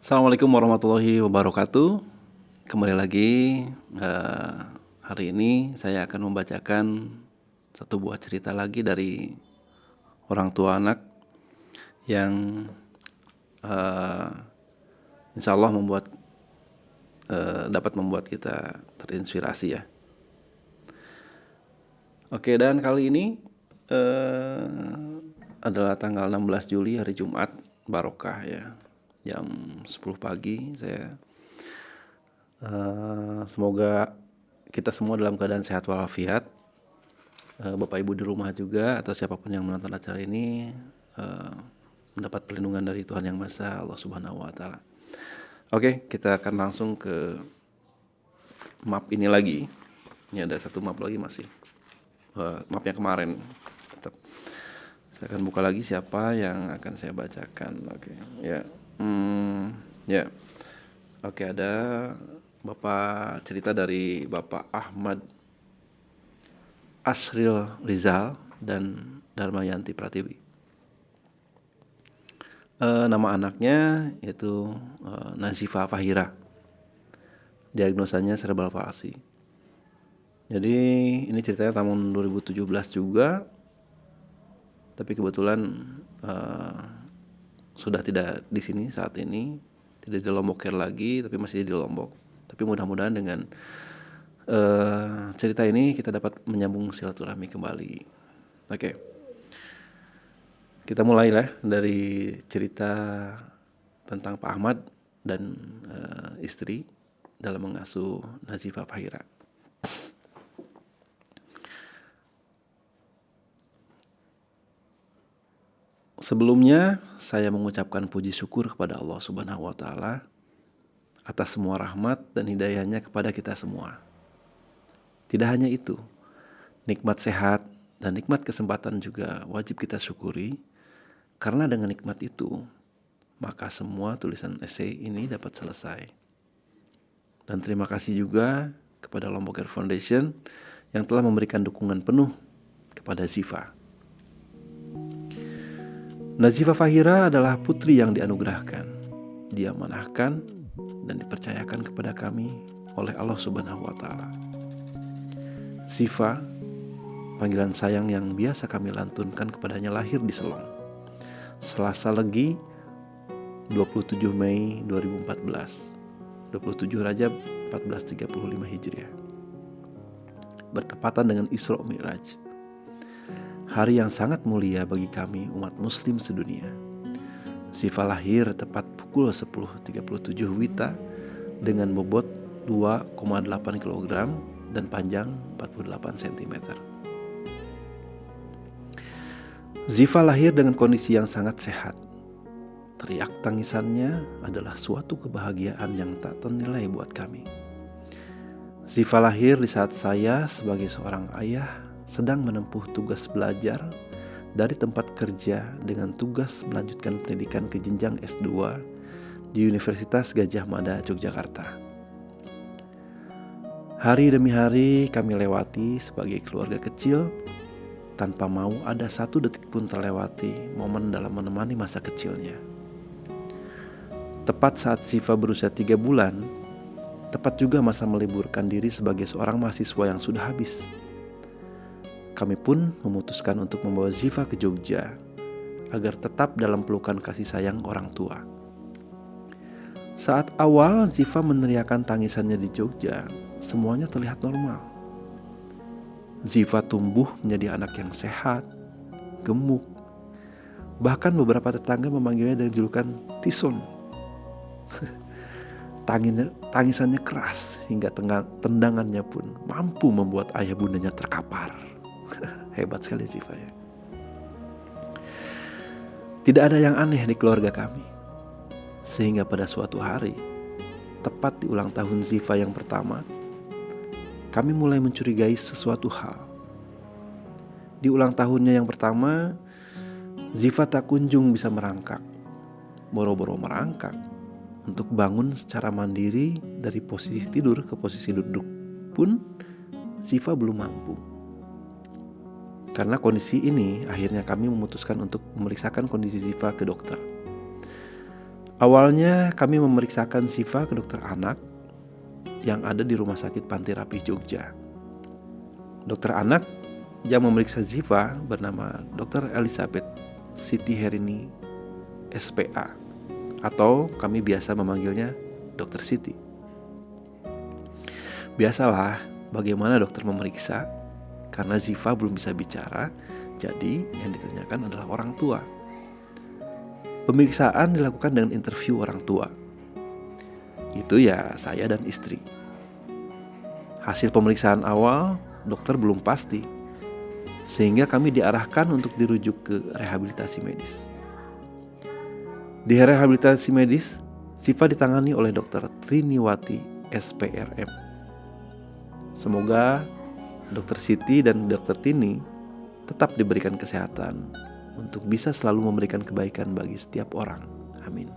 Assalamualaikum warahmatullahi wabarakatuh. Kembali lagi, hari ini saya akan membacakan satu buah cerita lagi dari orang tua anak yang insya Allah dapat membuat kita terinspirasi ya. Oke, dan kali ini adalah tanggal 16 Juli hari Jumat barokah ya, jam 10 pagi. Semoga kita semua dalam keadaan sehat walafiat. Bapak Ibu di rumah juga atau siapapun yang menonton acara ini mendapat perlindungan dari Tuhan Yang Maha Esa, Allah Subhanahu wa taala. Oke, kita akan langsung ke map ini lagi. Ini ada satu map lagi masih. Map yang kemarin. Tetap. Saya akan buka lagi siapa yang akan saya bacakan. Oke, ya. Ya. Oke, ada Bapak cerita dari Bapak Ahmad Asril Rizal dan Darmayanti Pratiwi. Nama anaknya yaitu Nazifa Fahira. Diagnosanya cerebral palsy. Jadi ini ceritanya tahun 2017 juga. Tapi kebetulan sudah tidak di sini saat ini, tidak di Lombok Care lagi, tapi masih di Lombok. Tapi mudah-mudahan dengan cerita ini kita dapat menyambung silaturahmi kembali. Oke. Kita mulailah dari cerita tentang Pak Ahmad dan istri dalam mengasuh Nazifa Fahira. Sebelumnya saya mengucapkan puji syukur kepada Allah Subhanahu wa taala atas semua rahmat dan hidayahnya kepada kita semua. Tidak hanya itu, nikmat sehat dan nikmat kesempatan juga wajib kita syukuri, karena dengan nikmat itu maka semua tulisan esai ini dapat selesai. Dan terima kasih juga kepada Lombok Care Foundation yang telah memberikan dukungan penuh kepada Ziva. Nazifa Fahira adalah putri yang dianugerahkan, diamanahkan dan dipercayakan kepada kami oleh Allah Subhanahu wa taala. Ziva, panggilan sayang yang biasa kami lantunkan kepadanya, lahir di Selong, Selasa Legi 27 Mei 2014, 27 Rajab 1435 Hijriah, bertepatan dengan Isra Mi'raj. Hari yang sangat mulia bagi kami umat muslim sedunia. Ziva lahir tepat pukul 10.37 WITA dengan bobot 2,8 kg dan panjang 48 cm. Ziva lahir dengan kondisi yang sangat sehat. Teriak tangisannya adalah suatu kebahagiaan yang tak ternilai buat kami. Ziva lahir di saat saya sebagai seorang ayah sedang menempuh tugas belajar dari tempat kerja dengan tugas melanjutkan pendidikan ke jenjang S2 di Universitas Gadjah Mada, Yogyakarta. Hari demi hari kami lewati sebagai keluarga kecil tanpa mau ada satu detik pun terlewati momen dalam menemani masa kecilnya. Tepat saat Ziva berusia 3 bulan, tepat juga masa meliburkan diri sebagai seorang mahasiswa yang sudah habis. Kami pun memutuskan untuk membawa Ziva ke Jogja agar tetap dalam pelukan kasih sayang orang tua. Saat awal Ziva meneriakkan tangisannya di Jogja, semuanya terlihat normal. Ziva tumbuh menjadi anak yang sehat, gemuk. Bahkan beberapa tetangga memanggilnya dengan julukan Tison. Tangisannya keras hingga tendangannya pun mampu membuat ayah bundanya terkapar. Hebat sekali Ziva ya. Tidak ada yang aneh di keluarga kami. Sehingga pada suatu hari, tepat di ulang tahun Ziva yang pertama, kami mulai mencurigai sesuatu hal. Di ulang tahunnya yang pertama, Ziva tak kunjung bisa merangkak. Boro-boro merangkak untuk bangun secara mandiri dari posisi tidur ke posisi duduk pun Ziva belum mampu. Karena kondisi ini, akhirnya kami memutuskan untuk memeriksakan kondisi Ziva ke dokter. Awalnya kami memeriksakan Ziva ke dokter anak yang ada di Rumah Sakit Panti Rapih Jogja. Dokter anak yang memeriksa Ziva bernama Dr. Elizabeth Siti Herini SPA, atau kami biasa memanggilnya Dr. Siti. Biasalah bagaimana dokter memeriksa, karena Ziva belum bisa bicara, jadi yang ditanyakan adalah orang tua. Pemeriksaan dilakukan dengan interview orang tua. Itu ya saya dan istri. Hasil pemeriksaan awal dokter belum pasti, sehingga kami diarahkan untuk dirujuk ke rehabilitasi medis. Di rehabilitasi medis, Ziva ditangani oleh Dr. Triniwati SPRM. Semoga Dr. Siti dan Dr. Tini tetap diberikan kesehatan untuk bisa selalu memberikan kebaikan bagi setiap orang. Amin.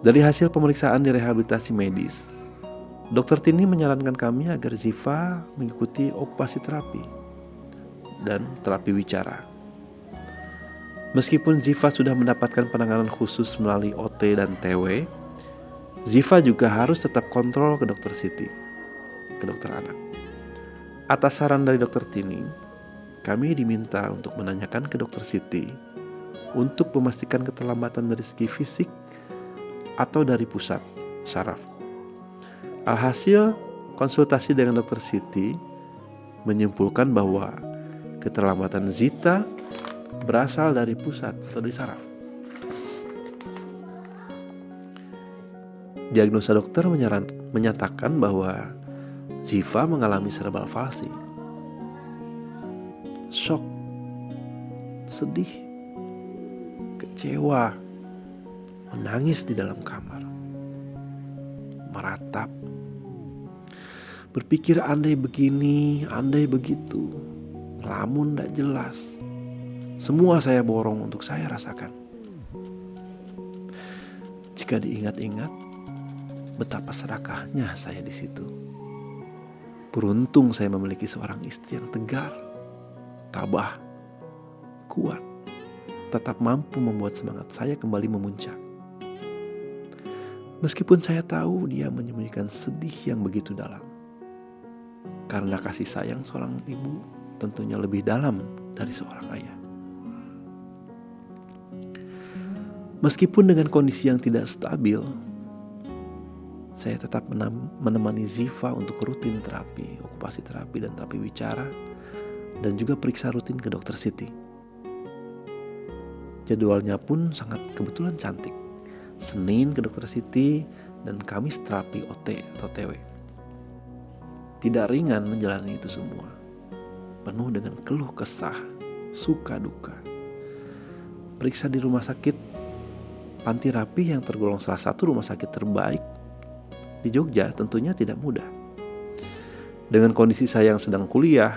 Dari hasil pemeriksaan di rehabilitasi medis, Dr. Tini menyarankan kami agar Ziva mengikuti okupasi terapi dan terapi wicara. Meskipun Ziva sudah mendapatkan penanganan khusus melalui OT dan TW, Ziva juga harus tetap kontrol ke Dr. Siti, ke dokter anak. Atas saran dari Dr. Tini, kami diminta untuk menanyakan ke Dr. Siti untuk memastikan keterlambatan dari segi fisik atau dari pusat saraf. Alhasil, konsultasi dengan Dr. Siti menyimpulkan bahwa keterlambatan Zita berasal dari pusat atau dari saraf. Diagnosa dokter menyatakan bahwa Ziva mengalami cerebral palsy. Shock, sedih, kecewa, menangis di dalam kamar, meratap, berpikir andai begini, andai begitu, ngelamun tak jelas. Semua saya borong untuk saya rasakan. Jika diingat-ingat, betapa serakahnya saya di situ. Beruntung saya memiliki seorang istri yang tegar, tabah, kuat, tetap mampu membuat semangat saya kembali memuncak. Meskipun saya tahu dia menyembunyikan sedih yang begitu dalam. Karena kasih sayang seorang ibu tentunya lebih dalam dari seorang ayah. Meskipun dengan kondisi yang tidak stabil, saya tetap menemani Ziva untuk rutin terapi, okupasi terapi dan terapi wicara, dan juga periksa rutin ke Dr. Siti. Jadwalnya pun sangat kebetulan cantik. Senin ke Dr. Siti dan Kamis terapi OT atau TW. Tidak ringan menjalani itu semua. Penuh dengan keluh kesah, suka duka. Periksa di rumah sakit Panti Rapih yang tergolong salah satu rumah sakit terbaik di Jogja tentunya tidak mudah. Dengan kondisi saya yang sedang kuliah,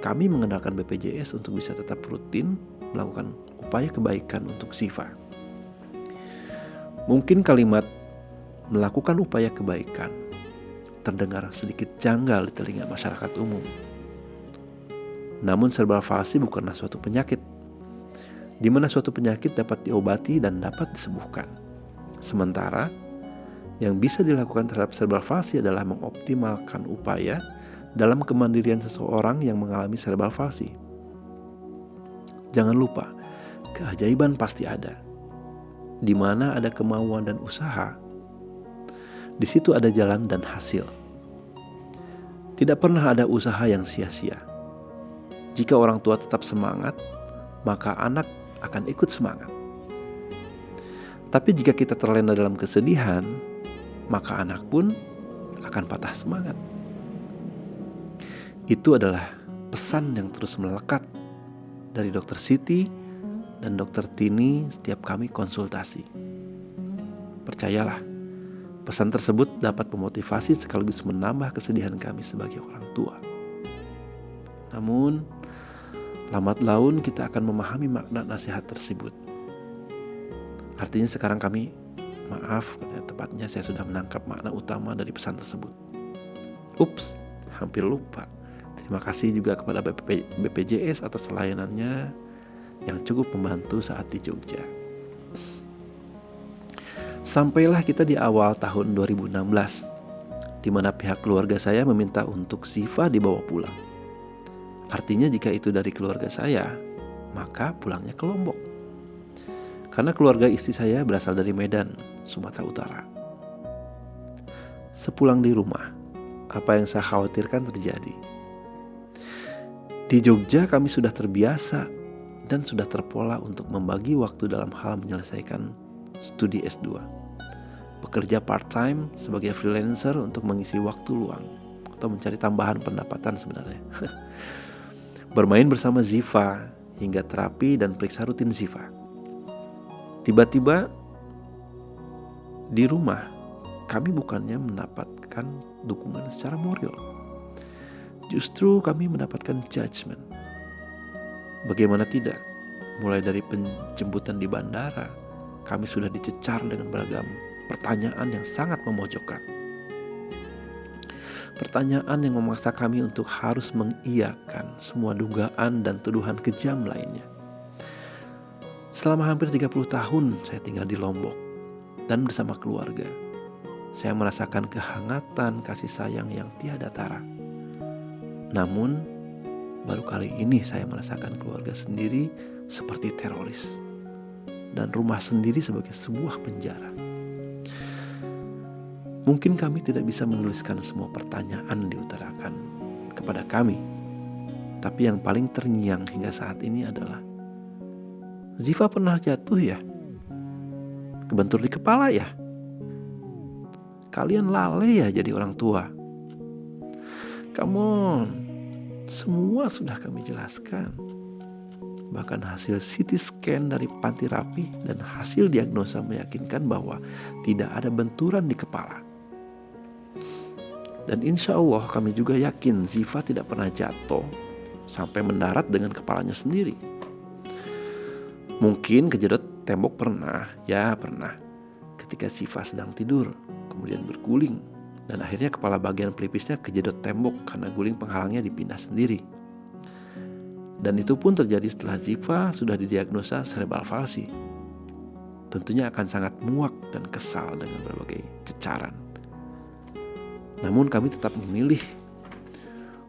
kami mengandalkan BPJS untuk bisa tetap rutin melakukan upaya kebaikan untuk Ziva. Mungkin kalimat melakukan upaya kebaikan terdengar sedikit janggal di telinga masyarakat umum. Namun cerebral palsy bukanlah suatu penyakit, di mana suatu penyakit dapat diobati dan dapat disembuhkan. Sementara yang bisa dilakukan terhadap cerebral palsy adalah mengoptimalkan upaya dalam kemandirian seseorang yang mengalami cerebral palsy. Jangan lupa, keajaiban pasti ada. Di mana ada kemauan dan usaha, di situ ada jalan dan hasil. Tidak pernah ada usaha yang sia-sia. Jika orang tua tetap semangat, maka anak akan ikut semangat. Tapi jika kita terlena dalam kesedihan, maka anak pun akan patah semangat. Itu adalah pesan yang terus melekat dari Dr. Siti dan Dr. Tini setiap kami konsultasi. Percayalah, pesan tersebut dapat memotivasi sekaligus menambah kesedihan kami sebagai orang tua. Namun, lambat laun kita akan memahami makna nasihat tersebut. Artinya sekarang kami, tepatnya saya sudah menangkap makna utama dari pesan tersebut. Ups, hampir lupa. Terima kasih juga kepada BPJS atas layanannya yang cukup membantu saat di Jogja. Sampailah kita di awal tahun 2016, di mana pihak keluarga saya meminta untuk Ziva dibawa pulang. Artinya jika itu dari keluarga saya, maka pulangnya ke Lombok. Karena keluarga istri saya berasal dari Medan, Sumatera Utara. Sepulang di rumah, apa yang saya khawatirkan terjadi. Di Jogja kami sudah terbiasa dan sudah terpola untuk membagi waktu dalam hal menyelesaikan studi S2. Bekerja part-time sebagai freelancer untuk mengisi waktu luang atau mencari tambahan pendapatan sebenarnya. Bermain bersama Ziva hingga terapi dan periksa rutin Ziva. Tiba-tiba di rumah kami bukannya mendapatkan dukungan secara moral. Justru kami mendapatkan judgement. Bagaimana tidak? Mulai dari penjemputan di bandara, kami sudah dicecar dengan beragam pertanyaan yang sangat memojokkan. Pertanyaan yang memaksa kami untuk harus mengiyakan semua dugaan dan tuduhan kejam lainnya. Selama hampir 30 tahun saya tinggal di Lombok dan bersama keluarga. Saya merasakan kehangatan kasih sayang yang tiada tara. Namun, baru kali ini saya merasakan keluarga sendiri seperti teroris dan rumah sendiri sebagai sebuah penjara. Mungkin kami tidak bisa menuliskan semua pertanyaan diutarakan kepada kami, tapi yang paling terngiang hingga saat ini adalah, Ziva pernah jatuh ya? Kebentur di kepala ya? Kalian lalai ya jadi orang tua? Come on, semua sudah kami jelaskan. Bahkan hasil CT scan dari panti rapi dan hasil diagnosa meyakinkan bahwa tidak ada benturan di kepala. Dan insya Allah kami juga yakin Ziva tidak pernah jatuh sampai mendarat dengan kepalanya sendiri. Mungkin kejedot tembok pernah, ya pernah. Ketika Ziva sedang tidur, kemudian berguling. Dan akhirnya kepala bagian pelipisnya kejedot tembok karena guling penghalangnya dipindah sendiri. Dan itu pun terjadi setelah Ziva sudah didiagnosa cerebral palsy. Tentunya akan sangat muak dan kesal dengan berbagai cecaran. Namun kami tetap memilih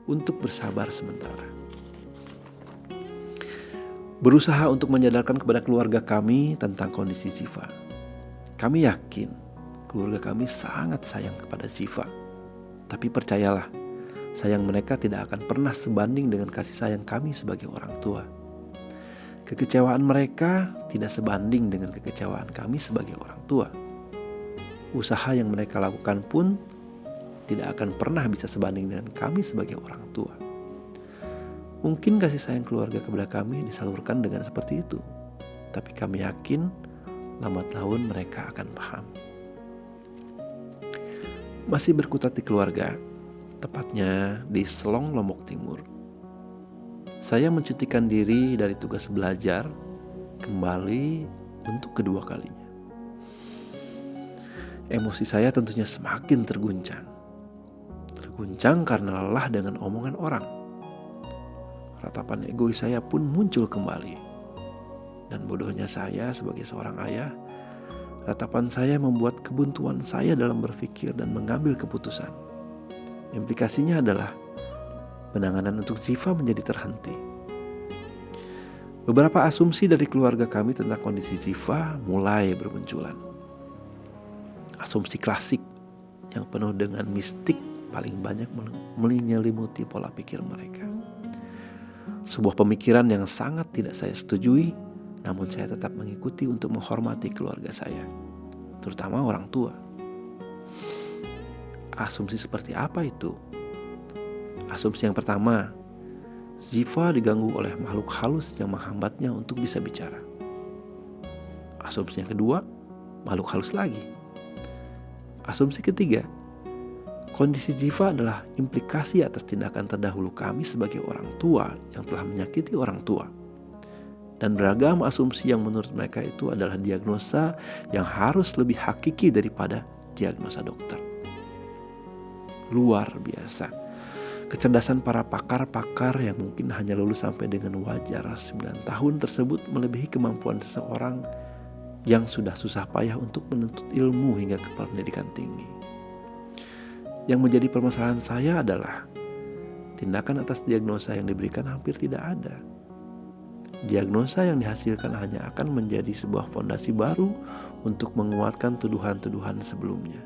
untuk bersabar sementara. Berusaha untuk menyadarkan kepada keluarga kami tentang kondisi Ziva. Kami yakin keluarga kami sangat sayang kepada Ziva. Tapi percayalah, sayang mereka tidak akan pernah sebanding dengan kasih sayang kami sebagai orang tua. Kekecewaan mereka tidak sebanding dengan kekecewaan kami sebagai orang tua. Usaha yang mereka lakukan pun tidak akan pernah bisa sebanding dengan kami sebagai orang tua. Mungkin kasih sayang keluarga kepada kami disalurkan dengan seperti itu. Tapi kami yakin lambat laun mereka akan paham. Masih berkutat di keluarga, tepatnya di Selong, Lombok Timur. Saya mencutikan diri dari tugas belajar kembali untuk kedua kalinya. Emosi saya tentunya semakin terguncang. Terguncang karena lelah dengan omongan orang. Ratapan egois saya pun muncul kembali. Dan bodohnya saya sebagai seorang ayah, ratapan saya membuat kebuntuan saya dalam berpikir dan mengambil keputusan. Implikasinya adalah penanganan untuk Ziva menjadi terhenti. Beberapa asumsi dari keluarga kami tentang kondisi Ziva mulai bermunculan. Asumsi klasik yang penuh dengan mistik paling banyak menyelimuti pola pikir mereka. Sebuah pemikiran yang sangat tidak saya setujui, namun saya tetap mengikuti untuk menghormati keluarga saya, terutama orang tua. Asumsi seperti apa itu? Asumsi yang pertama, Ziva diganggu oleh makhluk halus yang menghambatnya untuk bisa bicara. Asumsi yang kedua, makhluk halus lagi. Asumsi ketiga, kondisi Ziva adalah implikasi atas tindakan terdahulu kami sebagai orang tua yang telah menyakiti orang tua. Dan beragam asumsi yang menurut mereka itu adalah diagnosa yang harus lebih hakiki daripada diagnosa dokter. Luar biasa. Kecerdasan para pakar-pakar yang mungkin hanya lulus sampai dengan wajar 9 tahun tersebut melebihi kemampuan seseorang yang sudah susah payah untuk menuntut ilmu hingga ke pendidikan tinggi. Yang menjadi permasalahan saya adalah tindakan atas diagnosa yang diberikan hampir tidak ada. Diagnosa yang dihasilkan hanya akan menjadi sebuah fondasi baru untuk menguatkan tuduhan-tuduhan sebelumnya.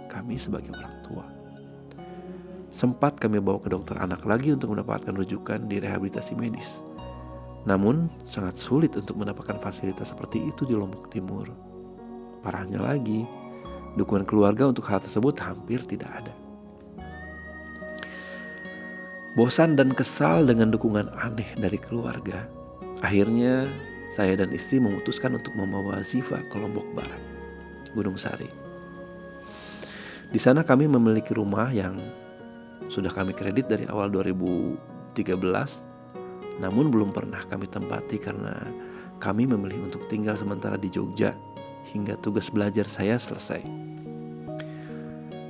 Kami sebagai orang tua. Sempat kami bawa ke dokter anak lagi untuk mendapatkan rujukan di rehabilitasi medis. Namun sangat sulit untuk mendapatkan fasilitas seperti itu di Lombok Timur. Parahnya lagi, dukungan keluarga untuk hal tersebut hampir tidak ada. Bosan dan kesal dengan dukungan aneh dari keluarga, akhirnya saya dan istri memutuskan untuk membawa Ziva ke Lombok Barat, Gunung Sari. Di sana kami memiliki rumah yang sudah kami kredit dari awal 2013, namun belum pernah kami tempati karena kami memilih untuk tinggal sementara di Jogja hingga tugas belajar saya selesai.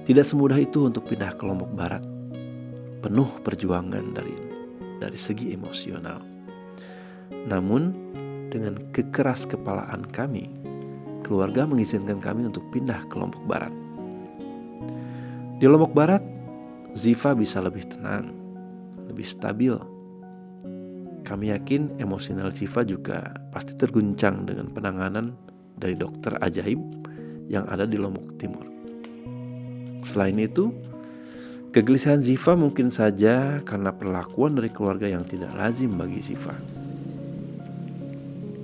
Tidak semudah itu untuk pindah ke Lombok Barat. Penuh perjuangan dari segi emosional. Namun dengan kekeras kepalaan kami, keluarga mengizinkan kami untuk pindah ke Lombok Barat. Di Lombok Barat, Ziva bisa lebih tenang, lebih stabil. Kami yakin emosional Ziva juga pasti terguncang dengan penanganan dari dokter ajaib yang ada di Lombok Timur. Selain itu, kegelisahan Ziva mungkin saja karena perlakuan dari keluarga yang tidak lazim bagi Ziva.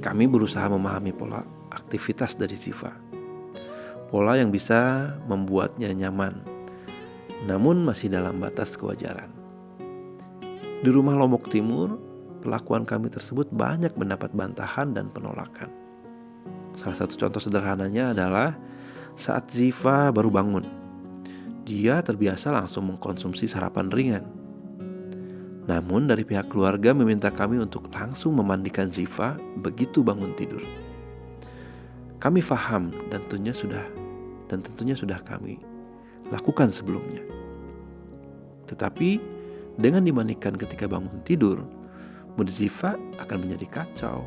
Kami berusaha memahami pola aktivitas dari Ziva, pola yang bisa membuatnya nyaman, namun masih dalam batas kewajaran. Di rumah Lombok Timur, perlakuan kami tersebut banyak mendapat bantahan dan penolakan. Salah satu contoh sederhananya adalah saat Ziva baru bangun, dia terbiasa langsung mengkonsumsi sarapan ringan. Namun dari pihak keluarga meminta kami untuk langsung memandikan Ziva begitu bangun tidur. Kami paham dan tentunya sudah kami lakukan sebelumnya. Tetapi dengan dimandikan ketika bangun tidur, mood Ziva akan menjadi kacau.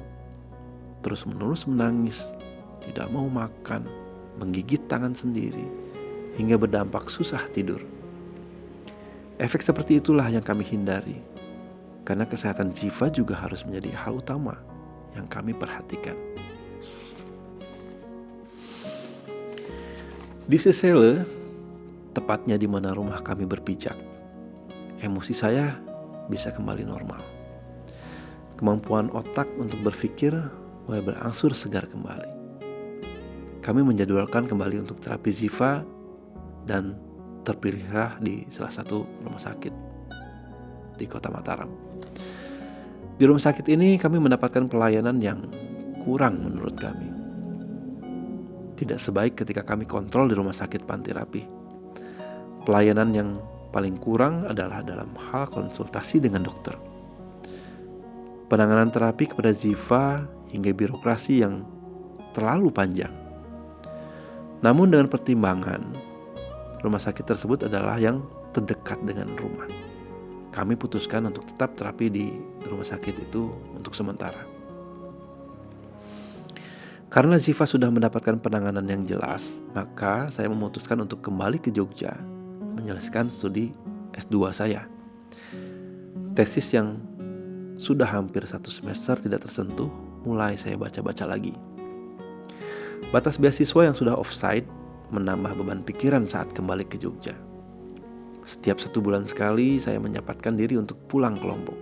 Terus-menerus menangis, tidak mau makan, menggigit tangan sendiri, hingga berdampak susah tidur. Efek seperti itulah yang kami hindari, karena kesehatan Ziva juga harus menjadi hal utama yang kami perhatikan. Di Sesele, tepatnya di mana rumah kami berpijak, emosi saya bisa kembali normal. Kemampuan otak untuk berpikir mulai berangsur segar kembali. Kami menjadwalkan kembali untuk terapi Ziva dan terpilihlah di salah satu rumah sakit di Kota Mataram. Di rumah sakit ini kami mendapatkan pelayanan yang kurang menurut kami. Tidak sebaik ketika kami kontrol di rumah sakit Panti Rapih. Pelayanan yang paling kurang adalah dalam hal konsultasi dengan dokter. Penanganan terapi kepada Ziva hingga birokrasi yang terlalu panjang. Namun dengan pertimbangan, rumah sakit tersebut adalah yang terdekat dengan rumah. Kami putuskan untuk tetap terapi di rumah sakit itu untuk sementara. Karena Ziva sudah mendapatkan penanganan yang jelas, maka saya memutuskan untuk kembali ke Jogja menyelesaikan studi S2 saya. Tesis yang sudah hampir 1 semester tidak tersentuh, mulai saya baca-baca lagi. Batas beasiswa yang sudah offside menambah beban pikiran saat kembali ke Jogja. Setiap 1 bulan sekali saya menyempatkan diri untuk pulang ke Lombok.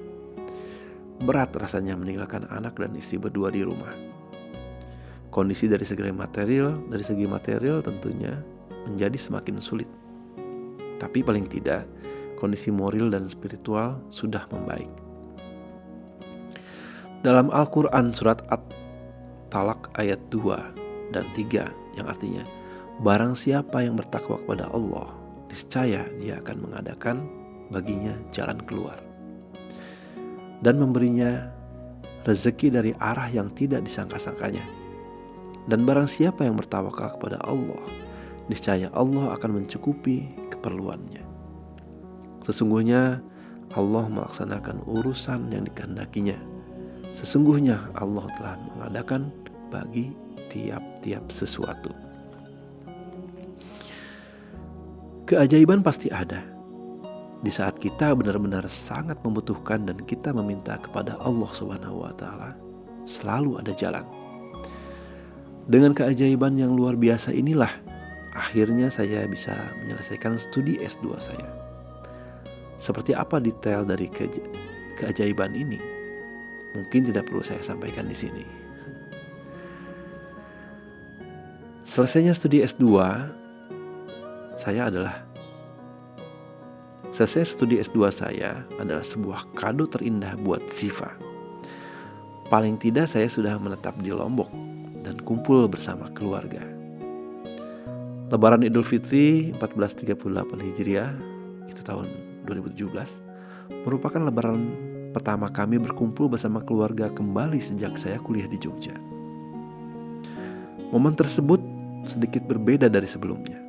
Berat rasanya meninggalkan anak dan istri berdua di rumah. Kondisi dari segi material tentunya menjadi semakin sulit. Tapi paling tidak, kondisi moral dan spiritual sudah membaik. Dalam Al-Quran surat At-Talaq ayat 2 dan 3 yang artinya, barang siapa yang bertakwa kepada Allah, niscaya dia akan mengadakan baginya jalan keluar dan memberinya rezeki dari arah yang tidak disangka-sangkanya. Dan barang siapa yang bertawakal kepada Allah, niscaya Allah akan mencukupi keperluannya. Sesungguhnya Allah melaksanakan urusan yang dikehendakinya. Sesungguhnya Allah telah mengadakan bagi tiap-tiap sesuatu. Keajaiban pasti ada di saat kita benar-benar sangat membutuhkan dan kita meminta kepada Allah Subhanahu wa Ta'ala. Selalu ada jalan. Dengan keajaiban yang luar biasa inilah akhirnya saya bisa menyelesaikan studi S2 saya. Seperti apa detail dari keajaiban ini? Mungkin tidak perlu saya sampaikan di sini. Selesainya studi S2 saya adalah sebuah kado terindah buat Ziva. Paling tidak saya sudah menetap di Lombok dan kumpul bersama keluarga. Lebaran Idul Fitri 1438 Hijriah, itu tahun 2017, merupakan lebaran pertama kami berkumpul bersama keluarga kembali sejak saya kuliah di Jogja. Momen tersebut sedikit berbeda dari sebelumnya.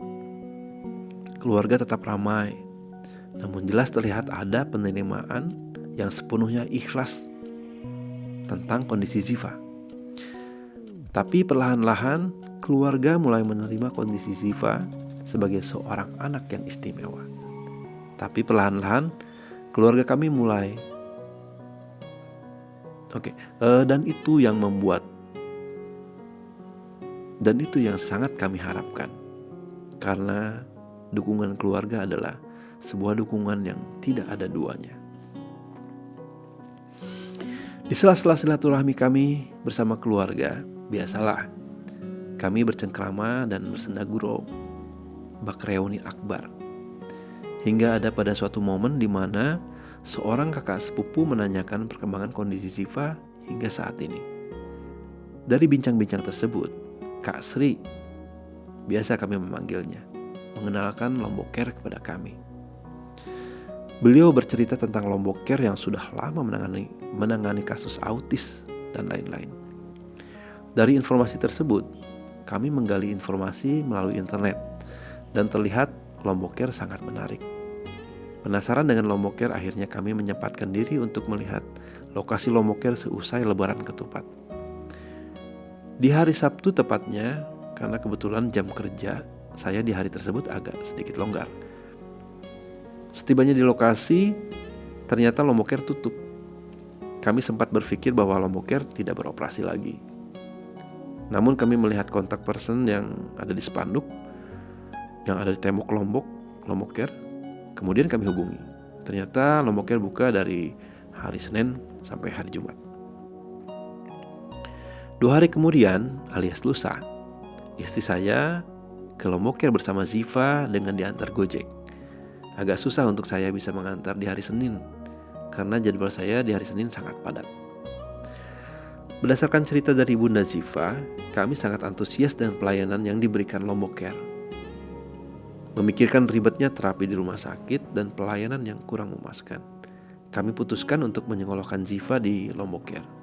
Keluarga tetap ramai, namun jelas terlihat ada penerimaan yang sepenuhnya ikhlas tentang kondisi Ziva. Tapi perlahan-lahan keluarga mulai menerima kondisi Ziva sebagai seorang anak yang istimewa. Tapi perlahan-lahan keluarga kami mulai dan itu yang sangat kami harapkan, karena dukungan keluarga adalah sebuah dukungan yang tidak ada duanya. Di sela-sela silaturahmi kami bersama keluarga, biasalah kami bercengkrama dan bersenda gurau, bak reuni akbar. Hingga ada pada suatu momen di mana seorang kakak sepupu menanyakan perkembangan kondisi Ziva hingga saat ini. Dari bincang-bincang tersebut, Kak Sri, biasa kami memanggilnya, mengenalkan Lomboker kepada kami. Beliau bercerita tentang Lomboker yang sudah lama menangani kasus autis dan lain-lain. Dari informasi tersebut, kami menggali informasi melalui internet dan terlihat Lomboker sangat menarik. Penasaran dengan Lomboker, akhirnya kami menyempatkan diri untuk melihat lokasi Lomboker seusai Lebaran Ketupat. Di hari Sabtu tepatnya, karena kebetulan jam kerja saya di hari tersebut agak sedikit longgar. Setibanya di lokasi, ternyata Lomboker tutup. Kami sempat berpikir bahwa Lomboker tidak beroperasi lagi. Namun kami melihat kontak person yang ada di spanduk, yang ada di tembok Lomboker. Kemudian kami hubungi. Ternyata Lomboker buka dari hari Senin sampai hari Jumat. 2 hari kemudian, alias lusa, istri saya ke Lomboker bersama Ziva dengan diantar Gojek. Agak susah untuk saya bisa mengantar di hari Senin, karena jadwal saya di hari Senin sangat padat. Berdasarkan cerita dari Bunda Ziva, kami sangat antusias dengan pelayanan yang diberikan Lomboker. Memikirkan ribetnya terapi di rumah sakit dan pelayanan yang kurang memuaskan, kami putuskan untuk menyekolahkan Ziva di Lomboker.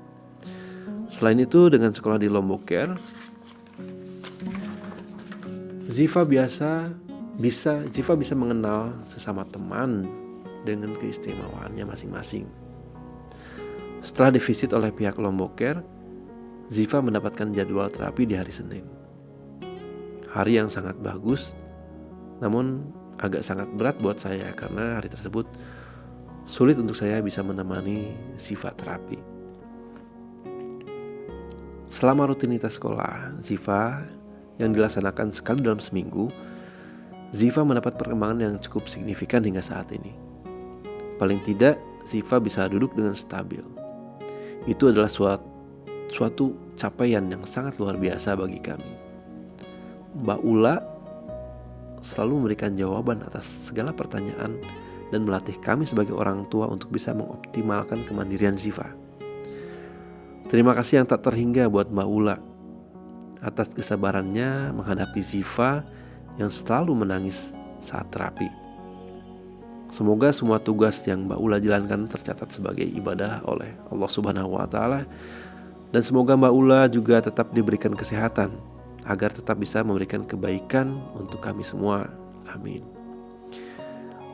Selain itu, dengan sekolah di Lomboker, Ziva bisa mengenal sesama teman dengan keistimewaannya masing-masing. Setelah divisit oleh pihak Lomboker, Ziva mendapatkan jadwal terapi di hari Senin. Hari yang sangat bagus, namun agak sangat berat buat saya karena hari tersebut sulit untuk saya bisa menemani Ziva terapi. Selama rutinitas sekolah Ziva yang dilaksanakan sekali dalam seminggu, Ziva mendapat perkembangan yang cukup signifikan hingga saat ini. Paling tidak, Ziva bisa duduk dengan stabil. Itu adalah suatu capaian yang sangat luar biasa bagi kami. Mbak Ula selalu memberikan jawaban atas segala pertanyaan dan melatih kami sebagai orang tua untuk bisa mengoptimalkan kemandirian Ziva. Terima kasih yang tak terhingga buat Mbak Ula atas kesabarannya menghadapi Ziva yang selalu menangis saat terapi. Semoga semua tugas yang Mbak Ula jalankan tercatat sebagai ibadah oleh Allah Subhanahu wa Ta'ala, dan semoga Mbak Ula juga tetap diberikan kesehatan agar tetap bisa memberikan kebaikan untuk kami semua. Amin.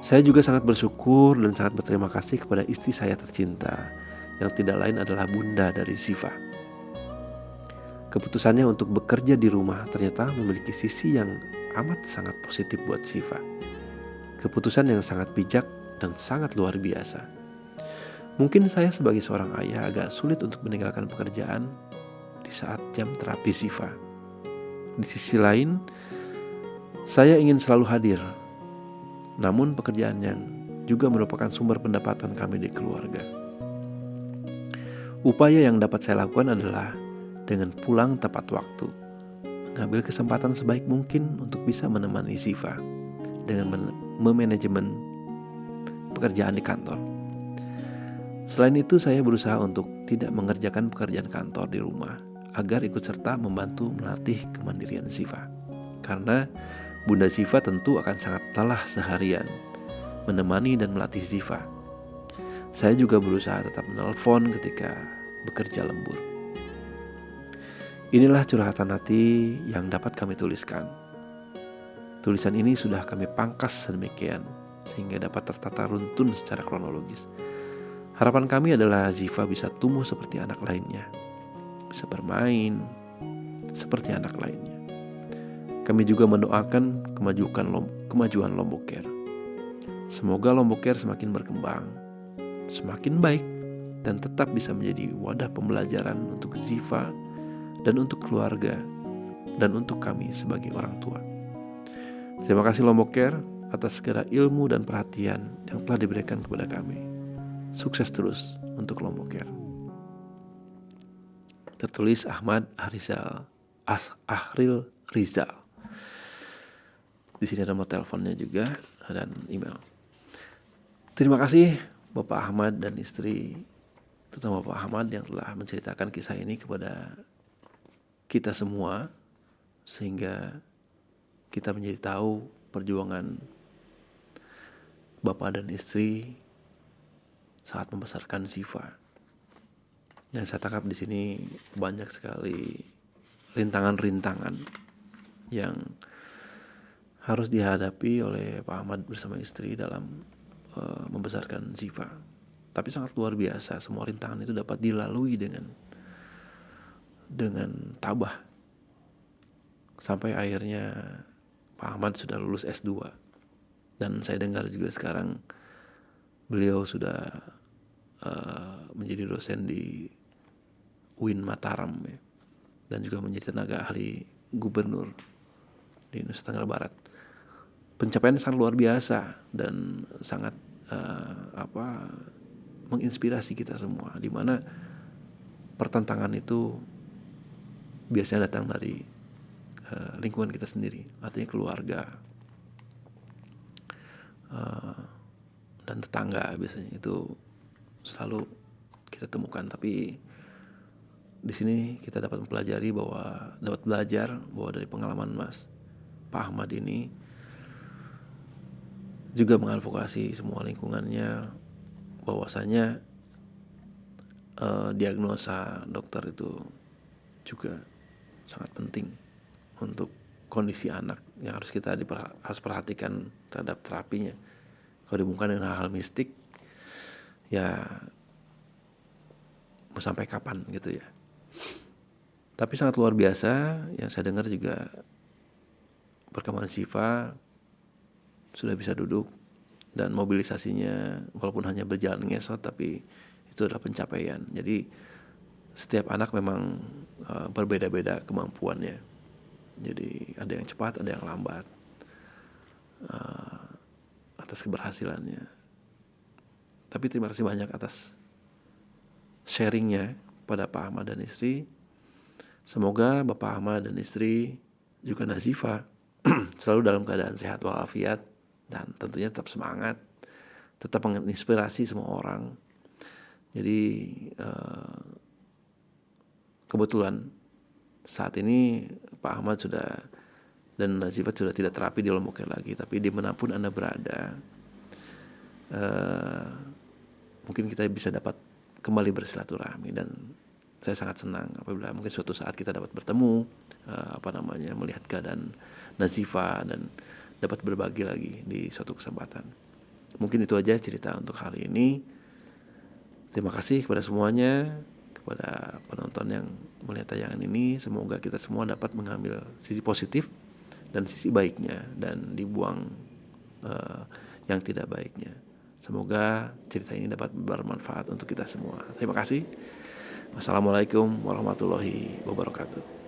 Saya juga sangat bersyukur dan sangat berterima kasih kepada istri saya tercinta yang tidak lain adalah bunda dari Ziva. Keputusannya untuk bekerja di rumah ternyata memiliki sisi yang amat sangat positif buat Siva. Keputusan yang sangat bijak dan sangat luar biasa. Mungkin saya sebagai seorang ayah agak sulit untuk meninggalkan pekerjaan di saat jam terapi Siva. Di sisi lain, saya ingin selalu hadir. Namun pekerjaan yang juga merupakan sumber pendapatan kami di keluarga. Upaya yang dapat saya lakukan adalah dengan pulang tepat waktu, mengambil kesempatan sebaik mungkin untuk bisa menemani Siva dengan memanajemen pekerjaan di kantor. Selain itu, saya berusaha untuk tidak mengerjakan pekerjaan kantor di rumah agar ikut serta membantu melatih kemandirian Siva. Karena Bunda Siva tentu akan sangat lelah seharian menemani dan melatih Siva. Saya juga berusaha tetap menelpon ketika bekerja lembur. Inilah curhatan hati yang dapat kami tuliskan. Tulisan ini sudah kami pangkas sedemikian sehingga dapat tertata runtun secara kronologis. Harapan kami adalah Siva bisa tumbuh seperti anak lainnya, bisa bermain seperti anak lainnya. Kami juga mendoakan kemajuan Lombok Care. Semoga Lombok Care semakin berkembang, semakin baik, dan tetap bisa menjadi wadah pembelajaran untuk Siva dan untuk keluarga, dan untuk kami sebagai orang tua. Terima kasih Lombok Care atas segala ilmu dan perhatian yang telah diberikan kepada kami. Sukses terus untuk Lombok Care. Tertulis Ahmad Ahril Rizal. Di sini ada nomor teleponnya juga dan email. Terima kasih Bapak Ahmad dan istri, terutama Bapak Ahmad yang telah menceritakan kisah ini kepada kita semua, sehingga kita menjadi tahu perjuangan bapak dan istri saat membesarkan Siva. Dan saya tangkap di sini banyak sekali rintangan-rintangan yang harus dihadapi oleh Pak Ahmad bersama istri dalam membesarkan Siva. Tapi sangat luar biasa, semua rintangan itu dapat dilalui dengan tabah. Sampai akhirnya Pak Ahmad sudah lulus S2. Dan saya dengar juga sekarang beliau sudah menjadi dosen di UIN Mataram ya, dan juga menjadi tenaga ahli gubernur di Nusa Tenggara Barat. Pencapaian sangat luar biasa dan sangat menginspirasi kita semua, di mana pertentangan itu biasanya datang dari lingkungan kita sendiri, artinya keluarga dan tetangga. Biasanya itu selalu kita temukan. Tapi di sini kita dapat belajar bahwa dari pengalaman Pak Ahmad ini juga mengadvokasi semua lingkungannya bahwasanya diagnosa dokter itu juga sangat penting untuk kondisi anak yang harus kita harus perhatikan terhadap terapinya. Kalau dihubungkan dengan hal-hal mistik, ya mau sampai kapan gitu ya. Tapi sangat luar biasa yang saya dengar juga perkembangan Siva sudah bisa duduk, dan mobilisasinya walaupun hanya berjalan ngesot tapi itu adalah pencapaian. Jadi setiap anak memang berbeda-beda kemampuannya. Jadi ada yang cepat, ada yang lambat atas keberhasilannya. Tapi terima kasih banyak atas sharingnya pada Pak Ahmad dan istri. Semoga Bapak Ahmad dan istri juga Nazifa selalu dalam keadaan sehat walafiat, dan tentunya tetap semangat, tetap menginspirasi semua orang. Jadi kebetulan saat ini Pak Ahmad dan Nazifa sudah tidak terapi di Lombok Care lagi, tapi dimanapun Anda berada, mungkin kita bisa dapat kembali bersilaturahmi. Dan saya sangat senang apabila mungkin suatu saat kita dapat bertemu, melihat keadaan Nazifa dan dapat berbagi lagi di suatu kesempatan. Mungkin itu aja cerita untuk hari ini. Terima kasih kepada semuanya, kepada penonton yang melihat tayangan ini. Semoga kita semua dapat mengambil sisi positif dan sisi baiknya, dan dibuang yang tidak baiknya. Semoga cerita ini dapat bermanfaat untuk kita semua. Terima kasih. Wassalamualaikum warahmatullahi wabarakatuh.